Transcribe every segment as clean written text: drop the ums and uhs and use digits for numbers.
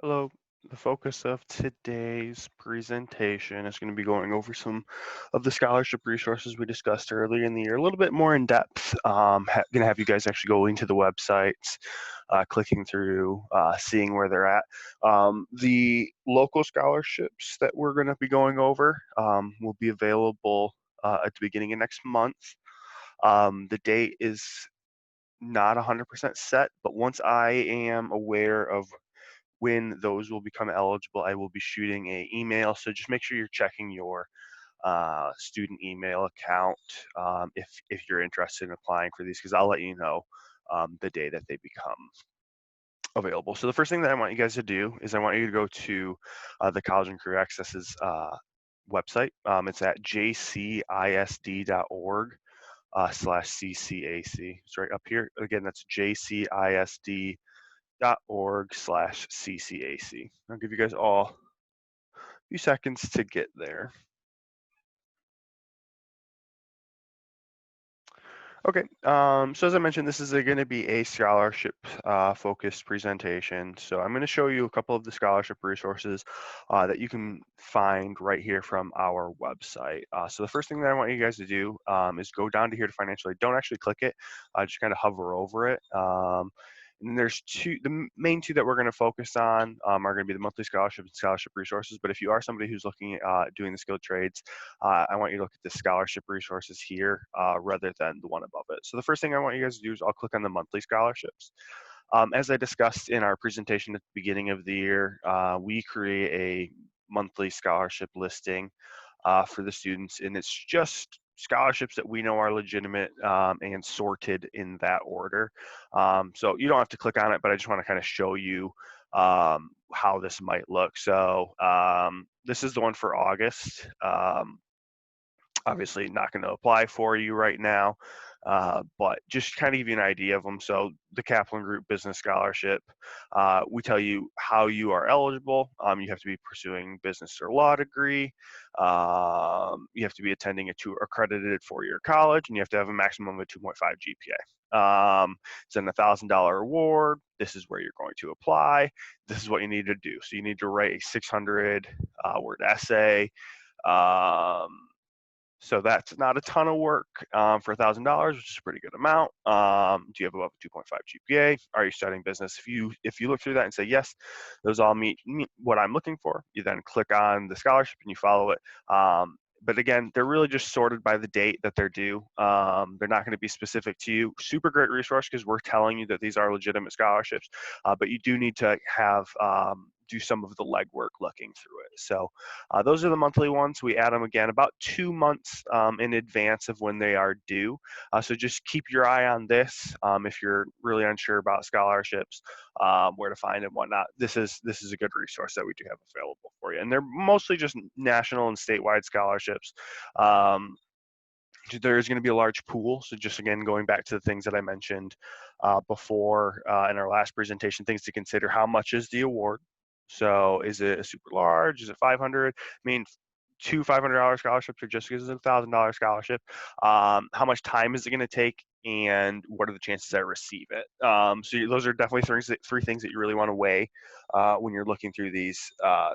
Hello. The focus of today's presentation is going to be going over some of the scholarship resources we discussed earlier in the year, a little bit more in depth. Going to have you guys actually going to the websites, clicking through, seeing where they're at. The local scholarships that we're going to be going over will be available at the beginning of next month. The date is not 100% set, but once I am aware of when those will become eligible, I will be shooting a email. So just make sure you're checking your student email account if you're interested in applying for these, because I'll let you know the day that they become available. So the first thing that I want you guys to do is I want you to go to the College and Career Access's website. It's at jcisd.org /CCAC. It's right up here. Again, that's jcisd.org/CCAC. I'll give you guys all a few seconds to get there. Okay, so as I mentioned, this is going to be a scholarship focused presentation. So I'm going to show you a couple of the scholarship resources that you can find right here from our website. So the first thing that I want you guys to do is go down to here to financial aid. Don't actually click it, just kind of hover over it. And there's the main two that we're going to focus on are going to be the monthly scholarship and scholarship resources. But if you are somebody who's looking at doing the skilled trades, I want you to look at the scholarship resources here rather than the one above it. So the first thing I want you guys to do is I'll click on the monthly scholarships. As I discussed in our presentation at the beginning of the year, we create a monthly scholarship listing for the students, and it's just scholarships that we know are legitimate and sorted in that order. So you don't have to click on it, but I just want to kind of show you how this might look. So this is the one for August. Obviously not going to apply for you right now, but just kind of give you an idea of them. So the Kaplan Group Business Scholarship, we tell you how you are eligible. You have to be pursuing business or law degree. You have to be attending a two accredited four-year college, and you have to have a maximum of a 2.5 GPA. It's an $1,000 award. This is where you're going to apply. This is what you need to do. So you need to write a 600 word essay. So that's not a ton of work for $1,000, which is a pretty good amount. Do you have above a 2.5 GPA? Are you studying business? If you look through that and say yes, those all meet what I'm looking for, you then click on the scholarship and you follow it. But again, they're really just sorted by the date that they're due. They're not going to be specific to you. Super great resource because we're telling you that these are legitimate scholarships, but you do need to have do some of the legwork looking through it. So those are the monthly ones. We add them again about 2 months in advance of when they are due. So just keep your eye on this if you're really unsure about scholarships, where to find and whatnot. This is a good resource that we do have available for you, and they're mostly just national and statewide scholarships. There's going to be a large pool. So just again, going back to the things that I mentioned before in our last presentation, things to consider: how much is the award? So is it a super large? Is it 500? I mean, two $500 scholarships or just because it's a $1,000 scholarship? How much time is it going to take? And what are the chances I receive it? So those are definitely three things that you really want to weigh when you're looking through these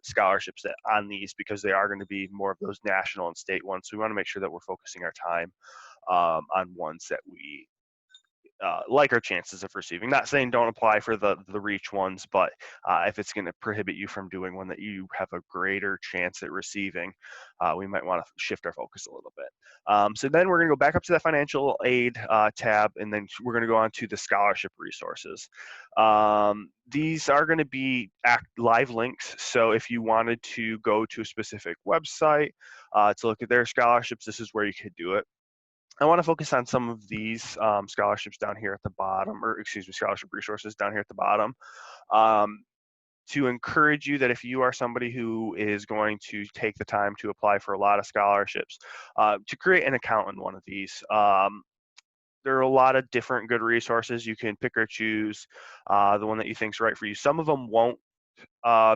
scholarships on these, because they are going to be more of those national and state ones. So we want to make sure that we're focusing our time on ones that we like our chances of receiving. Not saying don't apply for the reach ones, but if it's going to prohibit you from doing one that you have a greater chance at receiving, we might want to shift our focus a little bit. So then we're going to go back up to that financial aid tab, and then we're going to go on to the scholarship resources. These are going to be live links. So if you wanted to go to a specific website to look at their scholarships, this is where you could do it. I want to focus on some of these scholarships down here at the bottom, or excuse me, scholarship resources down here at the bottom, um, to encourage you that if you are somebody who is going to take the time to apply for a lot of scholarships, to create an account in one of these. There are a lot of different good resources. You can pick or choose the one that you think is right for you. Some of them won't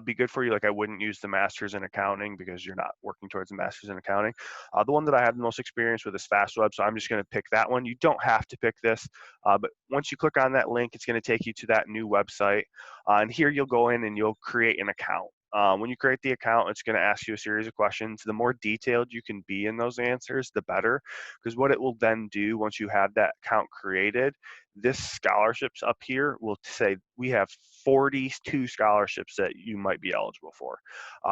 be good for you. Like I wouldn't use the master's in accounting because you're not working towards a master's in accounting. The one that I have the most experience with is FastWeb, so I'm just going to pick that one. You don't have to pick this, but once you click on that link, it's going to take you to that new website, and here you'll go in and you'll create an account. When you create the account, it's going to ask you a series of questions. The more detailed you can be in those answers, the better, because what it will then do once you have that account created, this scholarships up here will say we have 42 scholarships that you might be eligible for.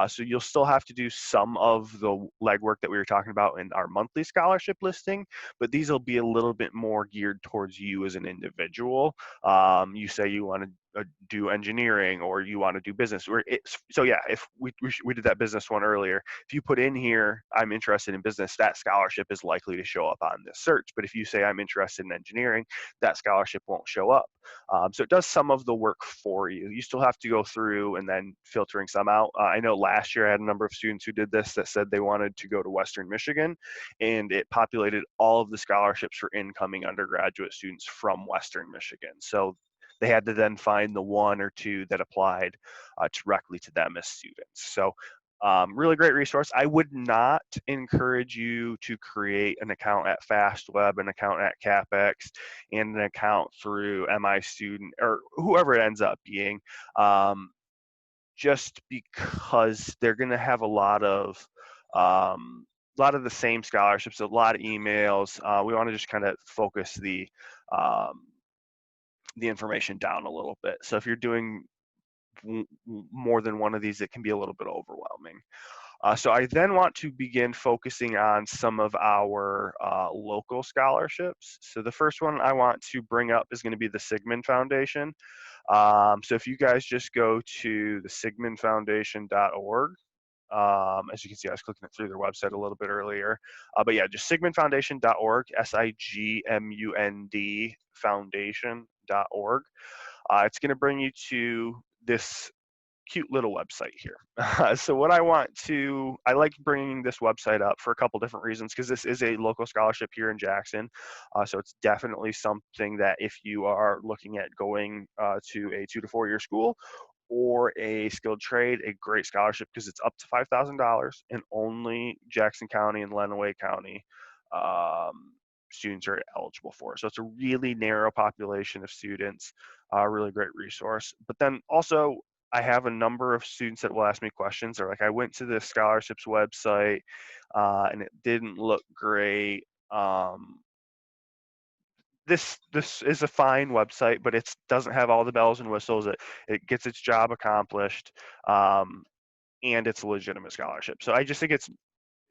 So you'll still have to do some of the legwork that we were talking about in our monthly scholarship listing, but these will be a little bit more geared towards you as an individual. You say you want to do engineering or you want to do business, or so yeah, if we did that business one earlier, if you put in here I'm interested in business, that scholarship is likely to show up on this search. But if you say I'm interested in engineering, that scholarship won't show up. So it does some of the work for you. You still have to go through and then filtering some out. I know last year I had a number of students who did this that said they wanted to go to Western Michigan, and it populated all of the scholarships for incoming undergraduate students from Western Michigan. So they had to then find the one or two that applied directly to them as students. So really great resource. I would not encourage you to create an account at FastWeb, an account at CapEx, and an account through MI Student or whoever it ends up being, just because they're going to have a lot of the same scholarships, a lot of emails. We want to just kind of focus the information down a little bit. So if you're doing more than one of these, it can be a little bit overwhelming. So I then want to begin focusing on some of our local scholarships. So the first one I want to bring up is going to be the Sigmund Foundation. So if you guys just go to the sigmundfoundation.org, as you can see, I was clicking it through their website a little bit earlier. But yeah, just sigmundfoundation.org, SIGMUND foundation.org. It's going to bring you to this cute little website here. So what I like bringing this website up for a couple different reasons, because this is a local scholarship here in Jackson. So it's definitely something that if you are looking at going to a 2 to 4 year school or a skilled trade, a great scholarship because it's up to $5,000 and only Jackson County and Lenawee County students are eligible for. So it's a really narrow population of students, a really great resource. But then also I have a number of students that will ask me questions. They're like, I went to the scholarships website and it didn't look great. This is a fine website, but it doesn't have all the bells and whistles. It gets its job accomplished, and it's a legitimate scholarship. So I just think it's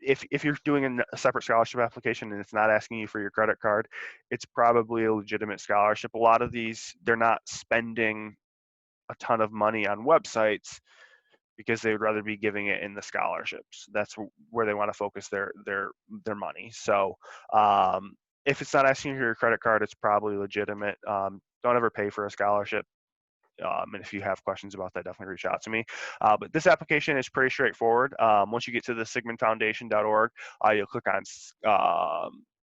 if you're doing a separate scholarship application and it's not asking you for your credit card, it's probably a legitimate scholarship. A lot of these, they're not spending a ton of money on websites because they would rather be giving it in the scholarships. That's where they want to focus their money. So if it's not asking for your credit card, it's probably legitimate. Don't ever pay for a scholarship. And if you have questions about that, definitely reach out to me. But this application is pretty straightforward. Once you get to the sigmundfoundation.org, you'll click on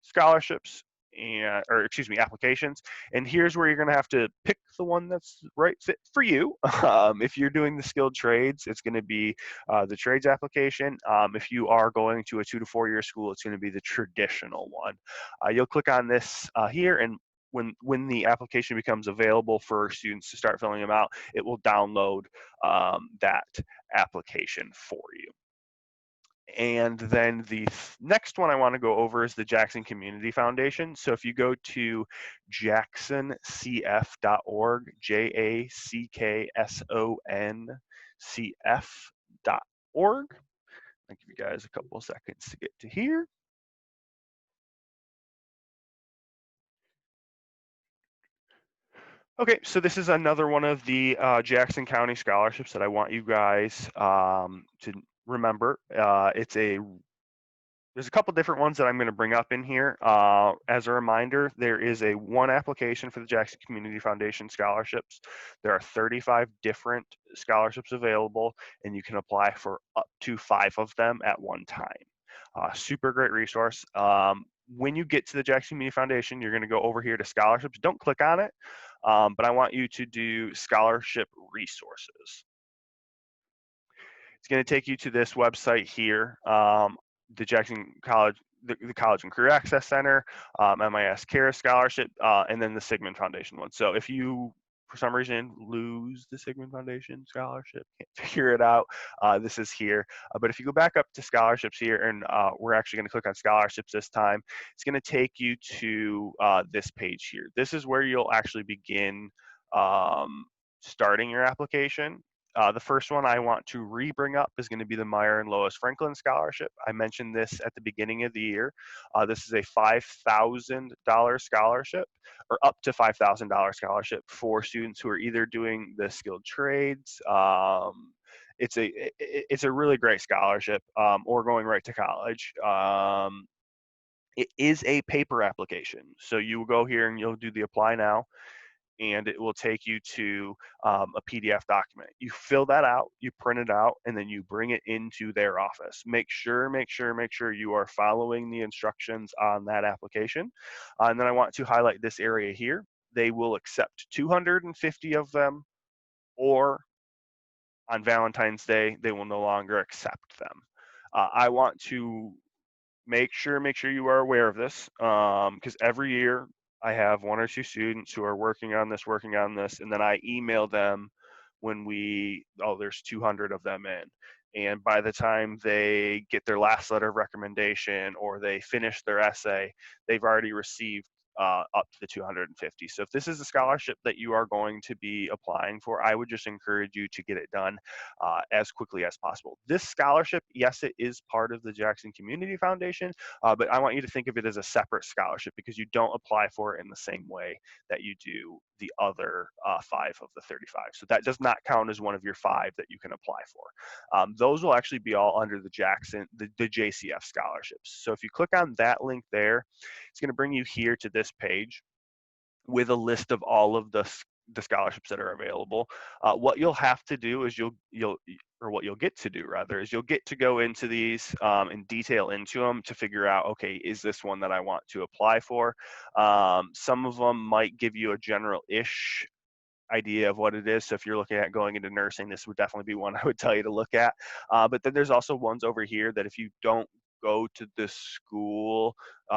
scholarships or excuse me, applications. And here's where you're going to have to pick the one that's right fit for you. If you're doing the skilled trades, it's going to be the trades application. If you are going to a 2 to 4 year school, it's going to be the traditional one. You'll click on this here, and when the application becomes available for students to start filling them out, it will download that application for you. And then the next one I want to go over is the Jackson Community Foundation. So if you go to jacksoncf.org, JACKSONCF.org. I'll give you guys a couple of seconds to get to here. Okay, so this is another one of the Jackson County scholarships that I want you guys to remember. There's a couple different ones that I'm going to bring up in here. As a reminder, there is a one application for the Jackson Community Foundation scholarships. There are 35 different scholarships available, and you can apply for up to 5 of them at one time. Super great resource. When you get to the Jackson Community Foundation, you're going to go over here to scholarships. Don't click on it, but I want you to do scholarship resources. It's going to take you to this website here, the Jackson College, the College and Career Access Center, MIS CARE Scholarship, and then the Sigmund Foundation one. So if you, for some reason, lose the Sigmund Foundation scholarship, can't figure it out, this is here. But if you go back up to scholarships here, and we're actually going to click on scholarships this time, it's going to take you to this page here. This is where you'll actually begin starting your application. The first one I want to re-bring up is going to be the Meyer and Lois Franklin Scholarship. I mentioned this at the beginning of the year. This is a $5,000 scholarship, or up to $5,000 scholarship for students who are either doing the skilled trades. It's a really great scholarship, or going right to college. It is a paper application, so you will go here and you'll do the apply now, and it will take you to a PDF document. You fill that out, you print it out, and then you bring it into their office. Make sure you are following the instructions on that application. And then I want to highlight this area here. They will accept 250 of them, or on Valentine's Day, they will no longer accept them. I want to make sure you are aware of this, because every year I have one or two students who are working on this, and then I email them when there's 200 of them in. And by the time they get their last letter of recommendation or they finish their essay, they've already received up to the 250. So if this is a scholarship that you are going to be applying for, I would just encourage you to get it done as quickly as possible. This scholarship, yes, it is part of the Jackson Community Foundation, but I want you to think of it as a separate scholarship, because you don't apply for it in the same way that you do the other 5 of the 35. So that does not count as one of your 5 that you can apply for. Those will actually be all under the JCF scholarships. So if you click on that link there, it's going to bring you here to this page with a list of all of the scholarships that are available. What you'll have to do is what you'll get to do rather is you'll get to go into these in detail into them to figure out, okay, is this one that I want to apply for? Some of them might give you a general-ish idea of what it is. So if you're looking at going into nursing, this would definitely be one I would tell you to look at. But then there's also ones over here that if you don't go to this school,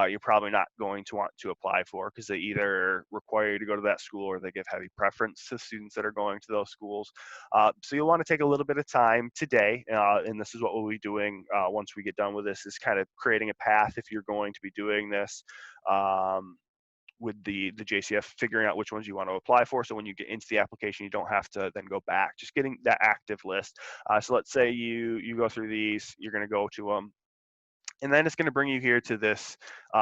you're probably not going to want to apply for, because they either require you to go to that school or they give heavy preference to students that are going to those schools. So you'll want to take a little bit of time today, and this is what we'll be doing once we get done with this, is kind of creating a path if you're going to be doing this. With the JCF, figuring out which ones you want to apply for. So when you get into the application, you don't have to then go back, just getting that active list. So let's say you go through these, you're going to go to them, and then it's going to bring you here to this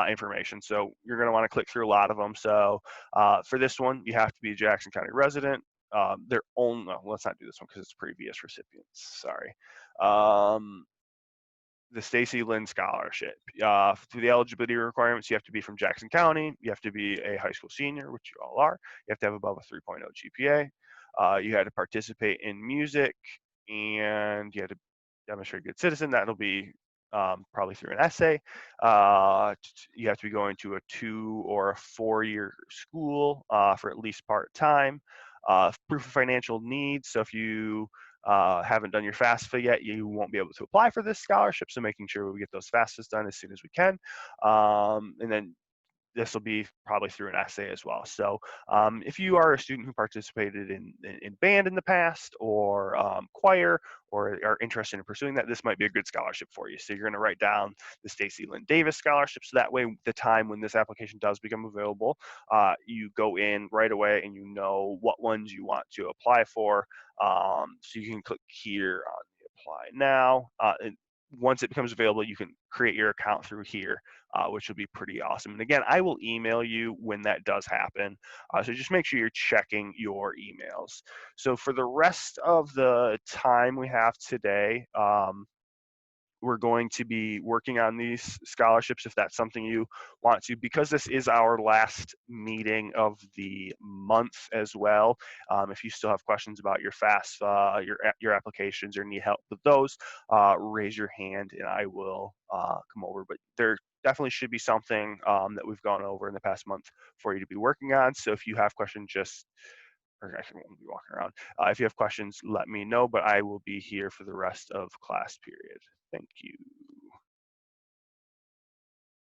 information. So you're going to want to click through a lot of them. So for this one, you have to be a Jackson County resident. Let's not do this one because it's previous recipients. Sorry. The Stacy Lynn Scholarship. Through the eligibility requirements, you have to be from Jackson County. You have to be a high school senior, which you all are. You have to have above a 3.0 GPA. You had to participate in music, and you had to demonstrate good citizen. That'll be probably through an essay. You have to be going to a 2 or a 4-year school for at least part-time. Proof of financial needs. So if you haven't done your FAFSA yet, you won't be able to apply for this scholarship. So making sure we get those FAFSAs done as soon as we can. And then this will be probably through an essay as well. So if you are a student who participated in band in the past, or choir, or are interested in pursuing that, this might be a good scholarship for you. So you're going to write down the Stacy Lynn Davis Scholarship. So that way, the time when this application does become available, you go in right away and you know what ones you want to apply for. So you can click here on the apply now. And once it becomes available, you can create your account through here, which will be pretty awesome. And again, I will email you when that does happen. So just make sure you're checking your emails. So for the rest of the time we have today, we're going to be working on these scholarships if that's something you want to, because this is our last meeting of the month as well. If you still have questions about your FAFSA, your applications, or need help with those, raise your hand and I will come over. But there definitely should be something that we've gone over in the past month for you to be working on. So if you have questions, just or I won't be walking around. If you have questions, let me know, but I will be here for the rest of class period. Thank you.